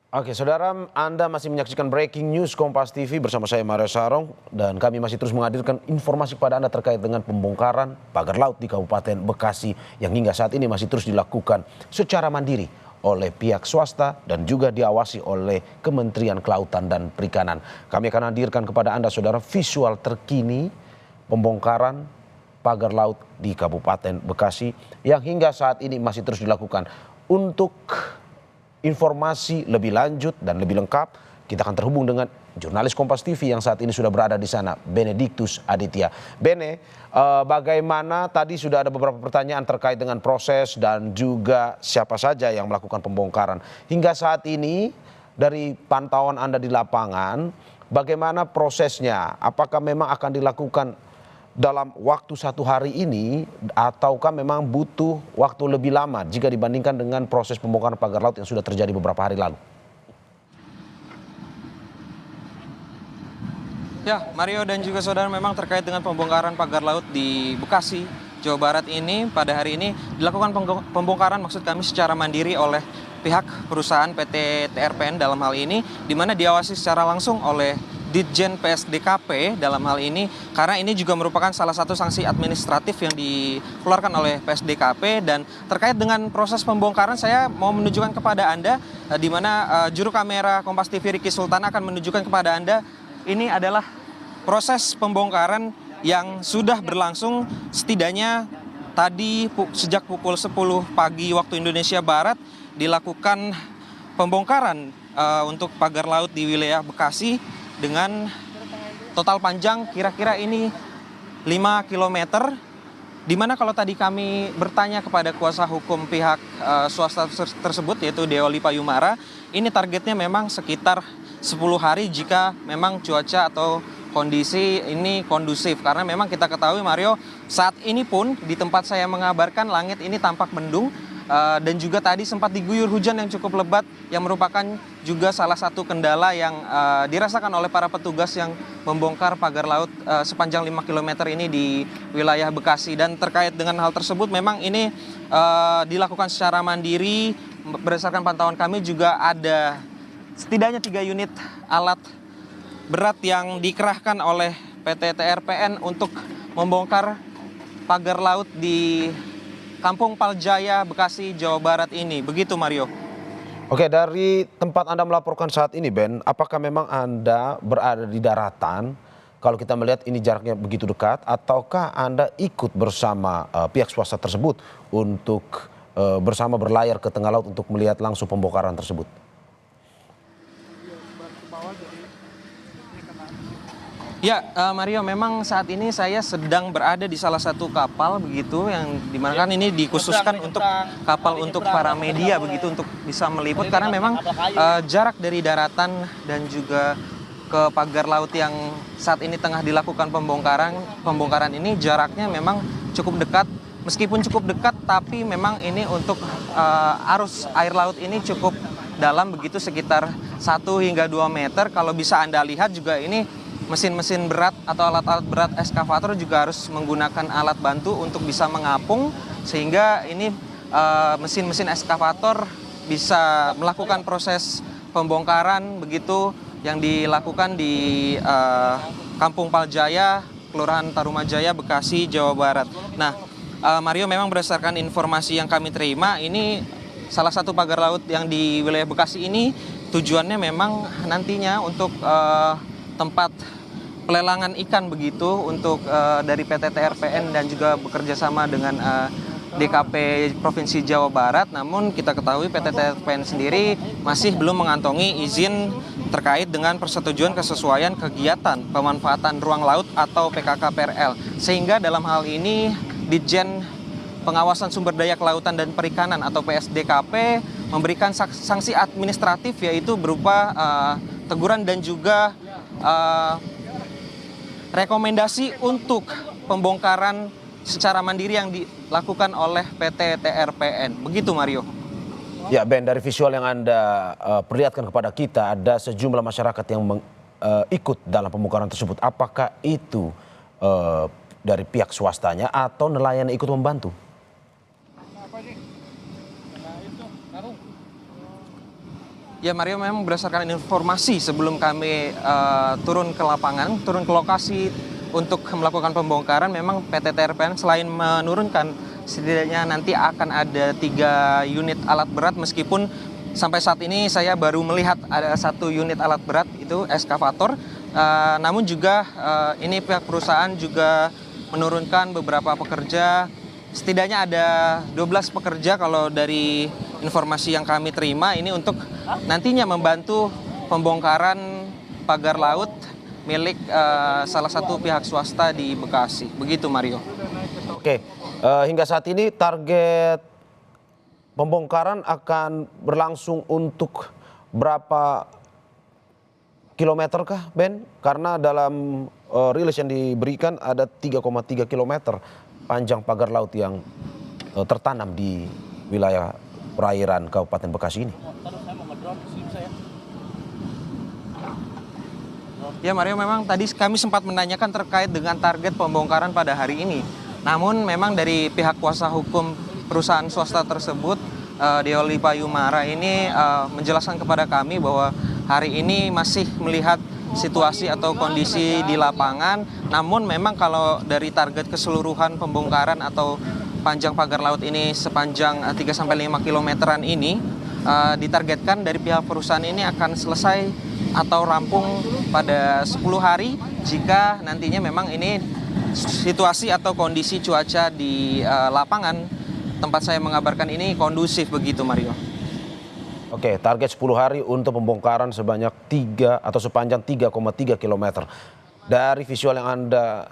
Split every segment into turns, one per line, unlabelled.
Oke, saudara, Anda masih menyaksikan Breaking News Kompas TV bersama saya Mario Sarong dan kami masih terus menghadirkan informasi kepada Anda terkait dengan pembongkaran pagar laut di Kabupaten Bekasi yang hingga saat ini masih terus dilakukan secara mandiri oleh pihak swasta dan juga diawasi oleh Kementerian Kelautan dan Perikanan. Kami akan hadirkan kepada Anda, saudara, visual terkini pembongkaran pagar laut di Kabupaten Bekasi yang hingga saat ini masih terus dilakukan. Untuk informasi lebih lanjut dan lebih lengkap, kita akan terhubung dengan jurnalis Kompas TV yang saat ini sudah berada di sana, Benediktus Aditya. Bene, bagaimana tadi sudah ada beberapa pertanyaan terkait dengan proses dan juga siapa saja yang melakukan pembongkaran. Hingga saat ini dari pantauan Anda di lapangan, bagaimana prosesnya? Apakah memang akan dilakukan dalam waktu 1 hari ini ataukah memang butuh waktu lebih lama jika dibandingkan dengan proses pembongkaran pagar laut yang sudah terjadi beberapa hari lalu?
Ya, Mario dan juga saudara, memang terkait dengan pembongkaran pagar laut di Bekasi, Jawa Barat ini pada hari ini dilakukan pembongkaran maksud kami secara mandiri oleh pihak perusahaan PT TRPN dalam hal ini, di mana diawasi secara langsung oleh Ditjen PSDKP dalam hal ini, karena ini juga merupakan salah satu sanksi administratif yang dikeluarkan oleh PSDKP. Dan terkait dengan proses pembongkaran, saya mau menunjukkan kepada Anda di mana juru kamera Kompas TV Ricky Sultan akan menunjukkan kepada Anda ini adalah proses pembongkaran yang sudah berlangsung setidaknya tadi sejak pukul 10 pagi waktu Indonesia Barat dilakukan pembongkaran untuk pagar laut di wilayah Bekasi dengan total panjang kira-kira ini 5 km. Di mana kalau tadi kami bertanya kepada kuasa hukum pihak swasta tersebut yaitu Deoli Payumara, ini targetnya memang sekitar 10 hari jika memang cuaca atau kondisi ini kondusif. Karena memang kita ketahui, Mario, saat ini pun di tempat saya mengabarkan langit ini tampak mendung. Dan juga tadi sempat diguyur hujan yang cukup lebat yang merupakan juga salah satu kendala yang dirasakan oleh para petugas yang membongkar pagar laut sepanjang 5 km ini di wilayah Bekasi. Dan terkait dengan hal tersebut memang ini dilakukan secara mandiri. Berdasarkan pantauan kami juga ada setidaknya 3 unit alat berat yang dikerahkan oleh PT TRPN untuk membongkar pagar laut di Kampung Paljaya, Bekasi, Jawa Barat ini. Begitu, Mario.
Oke, dari tempat Anda melaporkan saat ini, Ben, apakah memang Anda berada di daratan? Kalau kita melihat ini jaraknya begitu dekat, ataukah Anda ikut bersama pihak swasta tersebut untuk bersama berlayar ke tengah laut untuk melihat langsung pembongkaran tersebut?
Ya, Mario, memang saat ini saya sedang berada di salah satu kapal begitu yang dimana kan ini dikhususkan untuk kapal untuk para media begitu untuk bisa meliput, karena memang jarak dari daratan dan juga ke pagar laut yang saat ini tengah dilakukan pembongkaran ini jaraknya memang cukup dekat. Meskipun cukup dekat, tapi memang ini untuk arus air laut ini cukup dalam begitu, sekitar 1 hingga 2 meter. Kalau bisa Anda lihat juga ini mesin-mesin berat atau alat-alat berat eskavator juga harus menggunakan alat bantu untuk bisa mengapung, sehingga ini mesin-mesin eskavator bisa melakukan proses pembongkaran begitu yang dilakukan di Kampung Paljaya, Kelurahan Tarumajaya, Bekasi, Jawa Barat. Nah, Mario, memang berdasarkan informasi yang kami terima, ini salah satu pagar laut yang di wilayah Bekasi ini tujuannya memang nantinya untuk tempat pelelangan ikan begitu untuk dari PT TRPN dan juga bekerja sama dengan DKP Provinsi Jawa Barat. Namun kita ketahui PT TRPN sendiri masih belum mengantongi izin terkait dengan persetujuan kesesuaian kegiatan pemanfaatan ruang laut atau PKK-PRL. Sehingga dalam hal ini Ditjen Pengawasan Sumber Daya Kelautan dan Perikanan atau PSDKP memberikan sanksi administratif, yaitu berupa teguran dan juga rekomendasi untuk pembongkaran secara mandiri yang dilakukan oleh PT TRPN. Begitu, Mario.
Ya, Ben, dari visual yang Anda perlihatkan kepada kita, ada sejumlah masyarakat yang ikut dalam pembongkaran tersebut. Apakah itu dari pihak swastanya atau nelayan yang ikut membantu?
Ya Mario, memang berdasarkan informasi sebelum kami turun ke lapangan, turun ke lokasi untuk melakukan pembongkaran, memang PT TRPN selain menurunkan, setidaknya nanti akan ada 3 unit alat berat, meskipun sampai saat ini saya baru melihat ada 1 unit alat berat, itu eskavator. Namun juga ini pihak perusahaan juga menurunkan beberapa pekerja, setidaknya ada 12 pekerja kalau dari informasi yang kami terima, ini untuk nantinya membantu pembongkaran pagar laut milik salah satu pihak swasta di Bekasi. Begitu Mario.
Oke, hingga saat ini target pembongkaran akan berlangsung untuk berapa kilometer kah, Ben? Karena dalam rilis yang diberikan ada 3,3 kilometer panjang pagar laut yang tertanam di wilayah perairan Kabupaten Bekasi ini.
Ya Mario, memang tadi kami sempat menanyakan terkait dengan target pembongkaran pada hari ini. Namun memang dari pihak kuasa hukum perusahaan swasta tersebut, Deolipa Yumara ini menjelaskan kepada kami bahwa hari ini masih melihat situasi atau kondisi di lapangan. Namun memang kalau dari target keseluruhan pembongkaran atau panjang pagar laut ini sepanjang 3-5 kilometeran ini, ditargetkan dari pihak perusahaan ini akan selesai atau rampung pada 10 hari jika nantinya memang ini situasi atau kondisi cuaca di lapangan tempat saya mengabarkan ini kondusif, begitu Mario.
Oke, target 10 hari untuk pembongkaran sebanyak sepanjang 3,3 kilometer. Dari visual yang Anda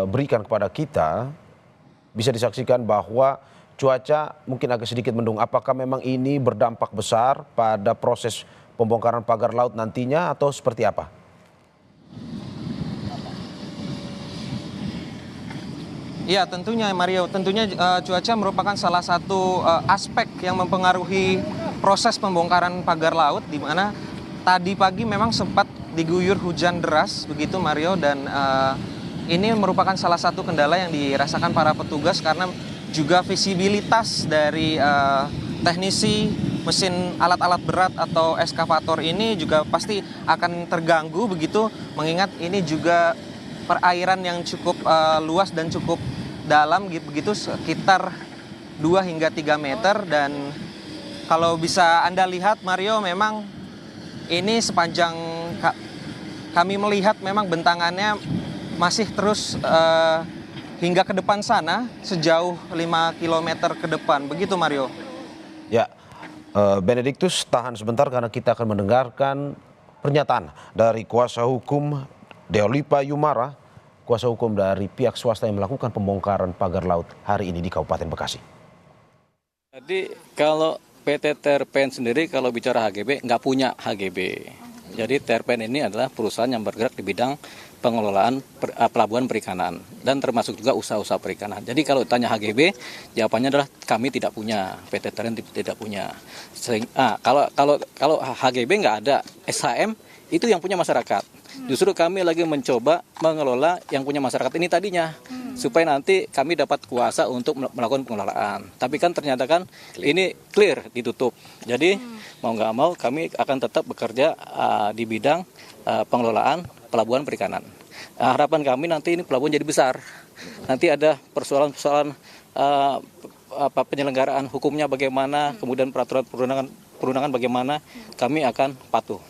berikan kepada kita, bisa disaksikan bahwa cuaca mungkin agak sedikit mendung. Apakah memang ini berdampak besar pada proses pembongkaran pagar laut nantinya atau seperti apa?
Ya tentunya Mario, tentunya cuaca merupakan salah satu aspek yang mempengaruhi proses pembongkaran pagar laut, di mana tadi pagi memang sempat diguyur hujan deras begitu Mario, dan ini merupakan salah satu kendala yang dirasakan para petugas karena juga visibilitas dari teknisi mesin alat-alat berat atau eskavator ini juga pasti akan terganggu begitu, mengingat ini juga perairan yang cukup luas dan cukup dalam begitu, sekitar 2 hingga 3 meter. Dan kalau bisa Anda lihat Mario, memang ini sepanjang kami melihat memang bentangannya masih terus hingga ke depan sana sejauh 5 km ke depan, begitu Mario.
Ya, Benediktus tahan sebentar karena kita akan mendengarkan pernyataan dari kuasa hukum Deolipa Yumara, kuasa hukum dari pihak swasta yang melakukan pembongkaran pagar laut hari ini di Kabupaten Bekasi.
Jadi kalau PT TRPN sendiri kalau bicara HGB nggak punya HGB. Jadi TRPN ini adalah perusahaan yang bergerak di bidang pengelolaan pelabuhan perikanan dan termasuk juga usaha-usaha perikanan. Jadi kalau tanya HGB, jawabannya adalah kami tidak punya, PT TRPN tidak punya. Kalau HGB nggak ada, SHM itu yang punya masyarakat. Justru kami lagi mencoba mengelola yang punya masyarakat ini tadinya, supaya nanti kami dapat kuasa untuk melakukan pengelolaan. Tapi kan ternyata kan ini clear, ditutup. Jadi mau nggak mau kami akan tetap bekerja di bidang pengelolaan pelabuhan perikanan. Harapan kami nanti ini pelabuhan jadi besar. Nanti ada persoalan-persoalan penyelenggaraan hukumnya bagaimana, kemudian peraturan perundangan bagaimana, kami akan patuh.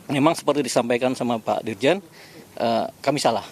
Memang seperti disampaikan sama Pak Dirjen, kami salah.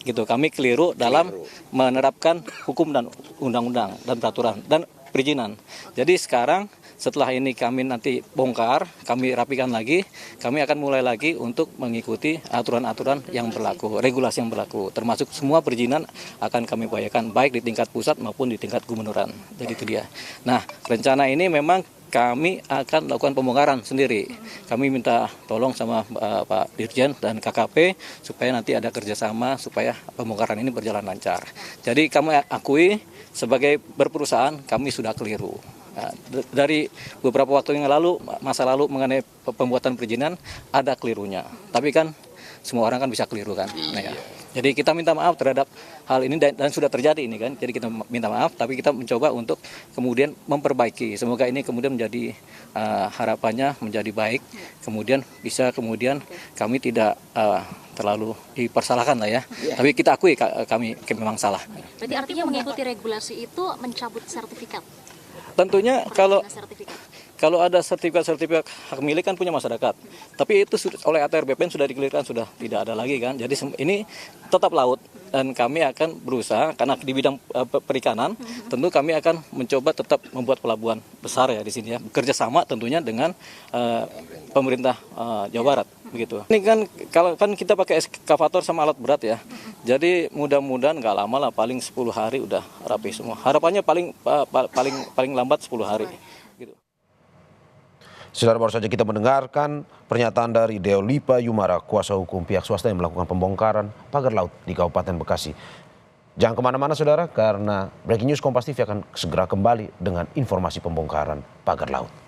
Gitu, kami keliru dalam menerapkan hukum dan undang-undang dan peraturan dan perizinan. Jadi sekarang setelah ini kami nanti bongkar, kami rapikan lagi, kami akan mulai lagi untuk mengikuti aturan-aturan yang berlaku, regulasi yang berlaku, termasuk semua perizinan akan kami upayakan baik di tingkat pusat maupun di tingkat gubernuran. Jadi itu dia. Nah, rencana ini memang kami akan lakukan pembongkaran sendiri. Kami minta tolong sama Pak Dirjen dan KKP supaya nanti ada kerjasama supaya pembongkaran ini berjalan lancar. Jadi kami akui sebagai berperusahaan kami sudah keliru. Nah, dari beberapa waktu yang lalu, masa lalu mengenai pembuatan perizinan ada kelirunya. Tapi kan semua orang kan bisa keliru kan. Nah, ya. Jadi kita minta maaf terhadap hal ini dan sudah terjadi ini kan. Jadi kita minta maaf, tapi kita mencoba untuk kemudian memperbaiki. Semoga ini kemudian menjadi harapannya menjadi baik. Kemudian bisa kami tidak terlalu dipersalahkan lah ya. Tapi kita akui kami memang salah.
Berarti artinya mengikuti regulasi itu mencabut sertifikat?
Tentunya kalau ada sertifikat hak milik kan punya masyarakat. Tapi itu oleh ATR BPN sudah dikelirkan, sudah tidak ada lagi kan. Jadi ini tetap laut dan kami akan berusaha karena di bidang perikanan tentu kami akan mencoba tetap membuat pelabuhan besar ya di sini ya. Bekerja sama tentunya dengan pemerintah Jawa Barat begitu. Ini kan kalau kan kita pakai eskavator sama alat berat ya. Jadi mudah-mudahan nggak lama lah, paling 10 hari udah rapi semua. Harapannya paling lambat 10 hari.
Saudara, baru saja kita mendengarkan pernyataan dari Deo Lipa Yumara, kuasa hukum pihak swasta yang melakukan pembongkaran pagar laut di Kabupaten Bekasi. Jangan kemana-mana saudara, karena Breaking News Kompas TV akan segera kembali dengan informasi pembongkaran pagar laut.